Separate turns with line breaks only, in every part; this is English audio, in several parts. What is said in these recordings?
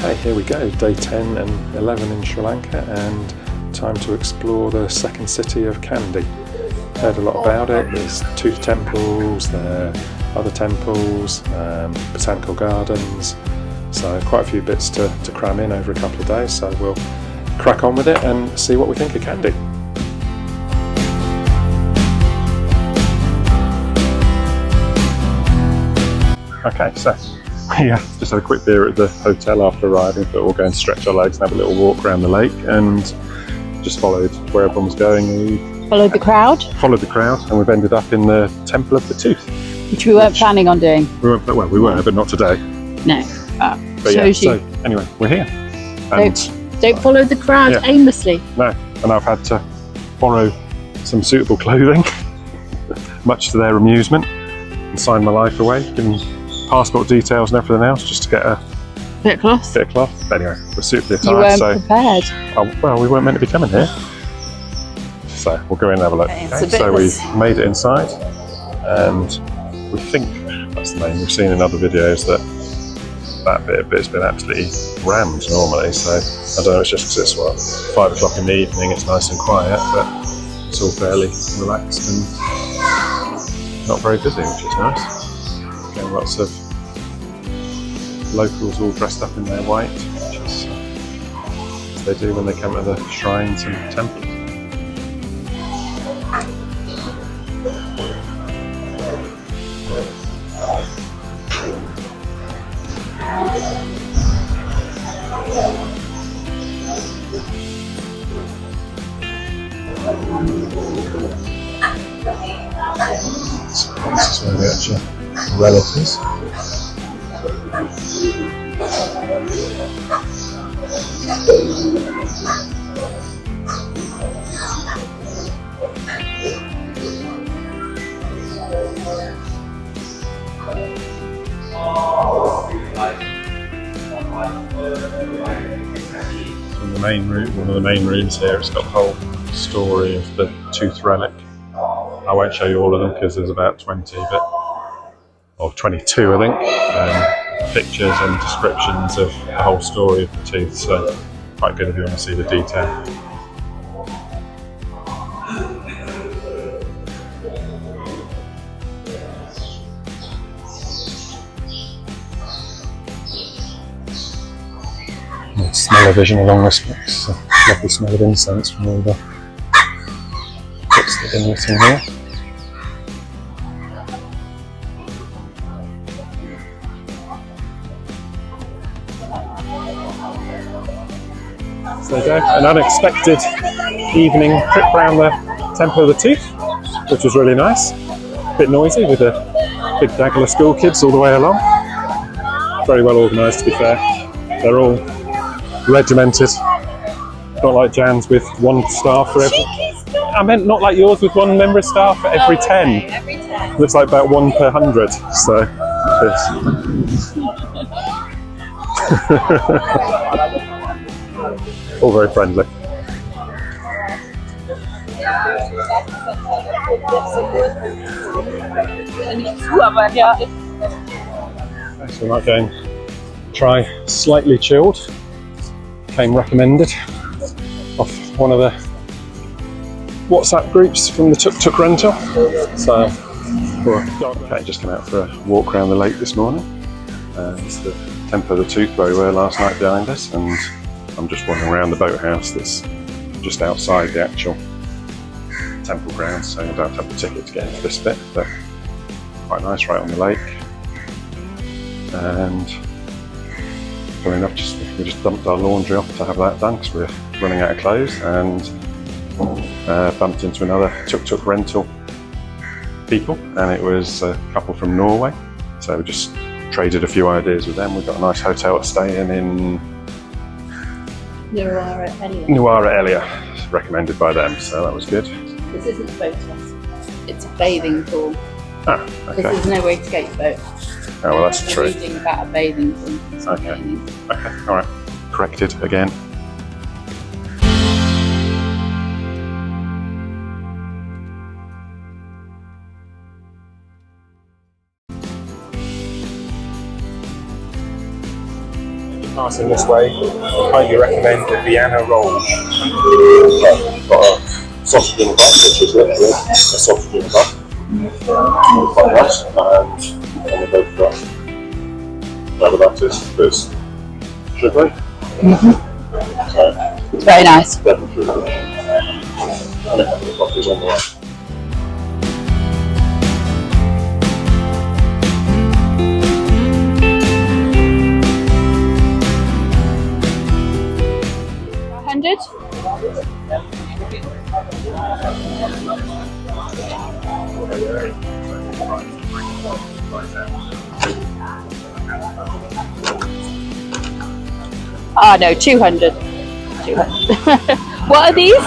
Okay, here we go, day 10 and 11 in Sri Lanka, and time to explore the second city of Kandy. Heard a lot about it. There's tooth temples, there are other temples, Botanical Gardens, so quite a few bits to cram in over a couple of days, so we'll crack on with it and see what we think of Kandy. Okay, so yeah, just had a quick beer at the hotel after arriving, but we'll go and stretch our legs and have a little walk around the lake, and just followed where everyone was going. We
followed the crowd,
and we've ended up in the Temple of the Tooth,
which we weren't planning on doing.
We were, but not today.
No.
But yeah, so anyway, we're here. And
don't follow the crowd aimlessly.
No, and I've had to borrow some suitable clothing, much to their amusement, and sign my life away, given passport details and everything else, just to get a
bit of cloth.
But anyway, we're suitably attired.
You weren't prepared.
Well, we weren't meant to be coming here. So we'll go in and have a look. Okay, so we've made it inside, and we think that's the main. We've seen in other videos that bit's been absolutely rammed normally, so I don't know, it's just because it's 5 o'clock in the evening, it's nice and quiet, but it's all fairly relaxed and not very busy, which is nice. Getting lots of locals all dressed up in their white, which is as they do when they come to the shrines and temples. So this is where the actual relic is. In the main room, one of the main rooms here, it's got the whole story of the tooth relic. I won't show you all of them because there's about 20, or 22 I think, pictures and descriptions of the whole story of the tooth, so quite good if you want to see the detail. Smell-o-vision along this way. It's a lovely smell of incense from all the bits that have been lit in here. So there you go, an unexpected evening trip around the Temple of the Tooth, which was really nice. A bit noisy with a big gaggle of school kids all the way along. Very well organised, to be fair. They're all regimented, not like Jan's with one staff for every. I meant not like yours with one member of staff for every 10.
Okay, every 10.
Looks like about 1 per 100. So. All very friendly. So we might go and try slightly chilled. Came recommended off one of the WhatsApp groups from the TukTuk rental. So, okay, just come out for a walk around the lake this morning. It's the Temple of the Tooth where we were last night behind us, and I'm just wandering around the boathouse that's just outside the actual temple grounds, so you don't have to have the ticket to get into this bit, but quite nice right on the lake. And funny enough, we just dumped our laundry off to have that done because we're running out of clothes, and bumped into another TukTuk rental people, and it was a couple from Norway, so we just traded a few ideas with them. We've got a nice hotel to stay in Nuwara Elia, recommended by them, so that was good.
This isn't a boat house, it's a bathing pool.
Ah, okay.
Because there's no way to get your boat.
Oh, well, that's true.
Reading about a bathing pool.
Okay, alright. Corrected again.
passing this way, I highly recommend the Vienna roll. Got a sausage in the butt, which is literally a sausage in the butt. Quite nice, and the both got other batters. There's sugary. So,
It's very nice.
definitely sugary. And a couple of coffees on the way.
No, 200. 200. What are these?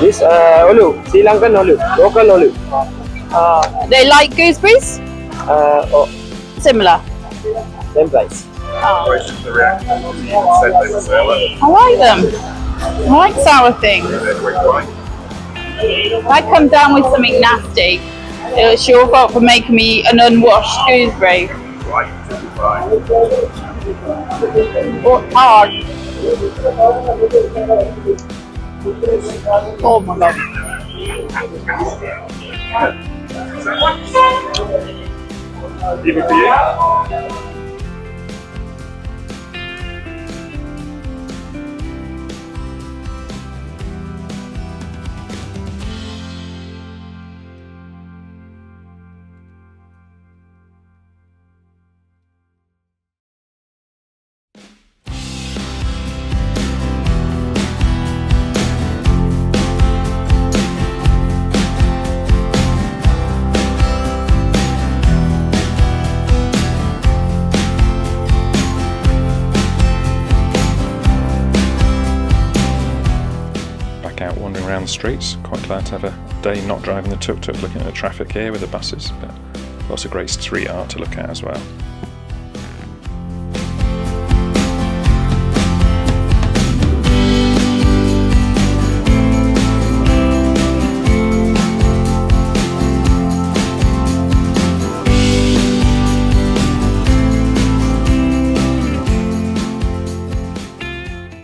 This olive, Sri Lankan olive, local olive.
They like gooseberries?
Oh,
Similar.
same price.
Oh.
The reaction said they were sour.
I like them. I like sour things.
They're quite fine.
If I come down with something nasty, it's your fault for making me an unwashed gooseberry.
Right, fine.
Or hard. Oh my god.
Even for you?
Out wandering around the streets. Quite glad to have a day not driving the tuk-tuk, looking at the traffic here with the buses, but lots of great street art to look at as well.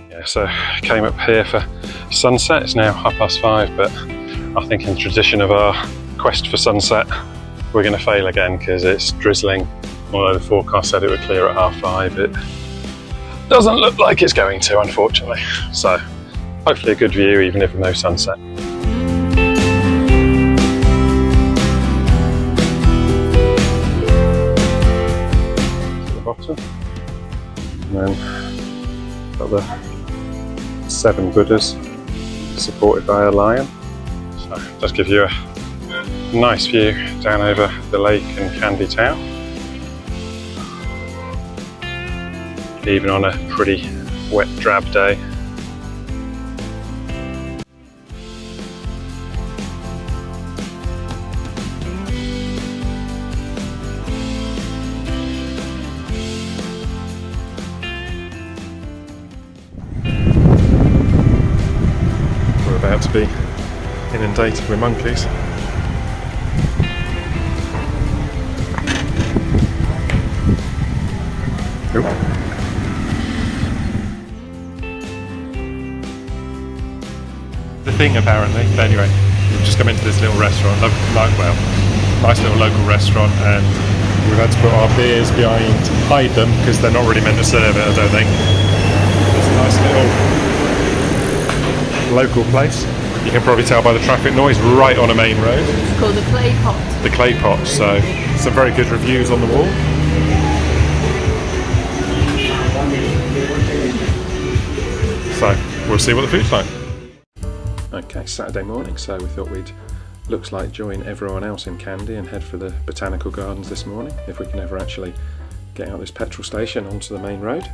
Yeah, so came up here for sunset. It's now 5:30, but I think in tradition of our quest for sunset, we're going to fail again because it's drizzling. Although the forecast said it would clear at 5:30, it doesn't look like it's going to, unfortunately. So hopefully a good view, even if no sunset. To the bottom, and then got the 7 Buddhas, supported by a lion. So just give you a nice view down over the lake and Kandy town. Even on a pretty wet, drab day. About to be inundated with monkeys. Oop. The thing apparently, but anyway, we've just come into this little restaurant, nice little local restaurant, and we've had to put our beers hide them because they're not really meant to serve it, I don't think. It's a nice little local place. You can probably tell by the traffic noise, right on a main road.
It's called the Clay Pot.
The Clay Pot, so some very good reviews on the wall. So we'll see what the food's like. Okay, Saturday morning, so we thought we'd, looks like, join everyone else in Kandy and head for the Botanical Gardens this morning, if we can ever actually get out this petrol station onto the main road.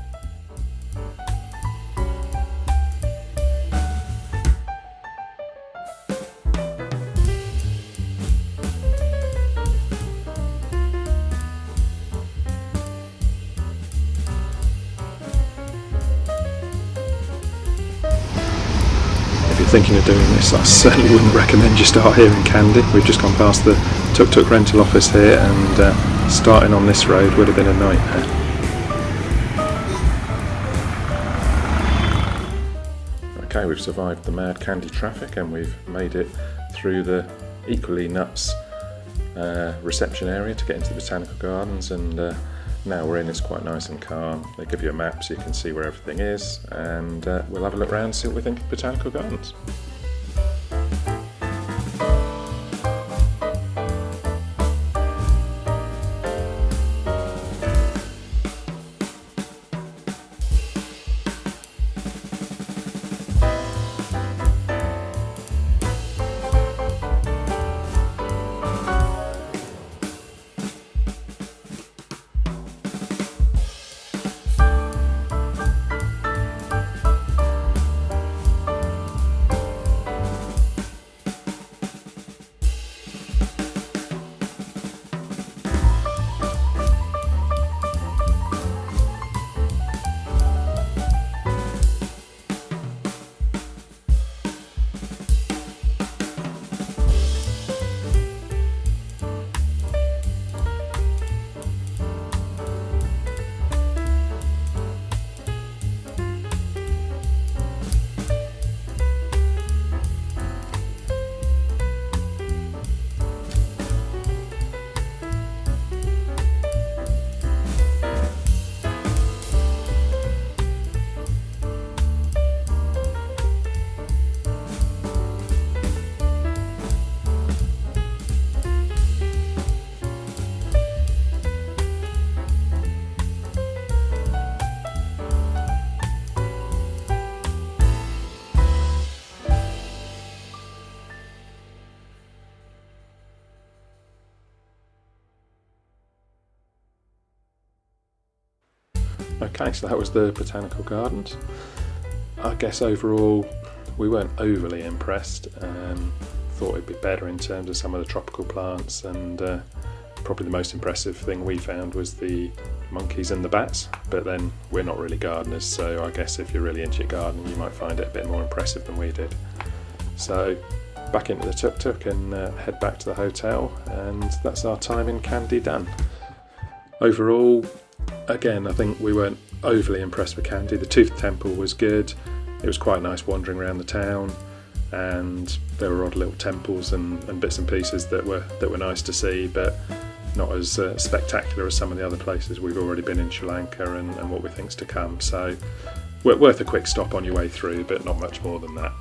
If you're thinking of doing this, I certainly wouldn't recommend you start here in Kandy. We've just gone past the TukTuk rental office here, and starting on this road would have been a nightmare. Okay, we've survived the mad Kandy traffic and we've made it through the equally nuts reception area to get into the Botanical Gardens, and now we're in. It's quite nice and calm. They give you a map so you can see where everything is, and we'll have a look around and see what we think of Botanical Gardens. Okay, so that was the Botanical Gardens. I guess overall we weren't overly impressed. Thought it'd be better in terms of some of the tropical plants, and probably the most impressive thing we found was the monkeys and the bats, but then we're not really gardeners, so I guess if you're really into your garden you might find it a bit more impressive than we did. So back into the tuk-tuk and head back to the hotel, and that's our time in Kandy done. Overall, again, I think we weren't overly impressed with Kandy. The Tooth Temple was good. It was quite nice wandering around the town, and there were odd little temples and bits and pieces that were nice to see, but not as spectacular as some of the other places we've already been in Sri Lanka and what we think's to come. So worth a quick stop on your way through, but not much more than that.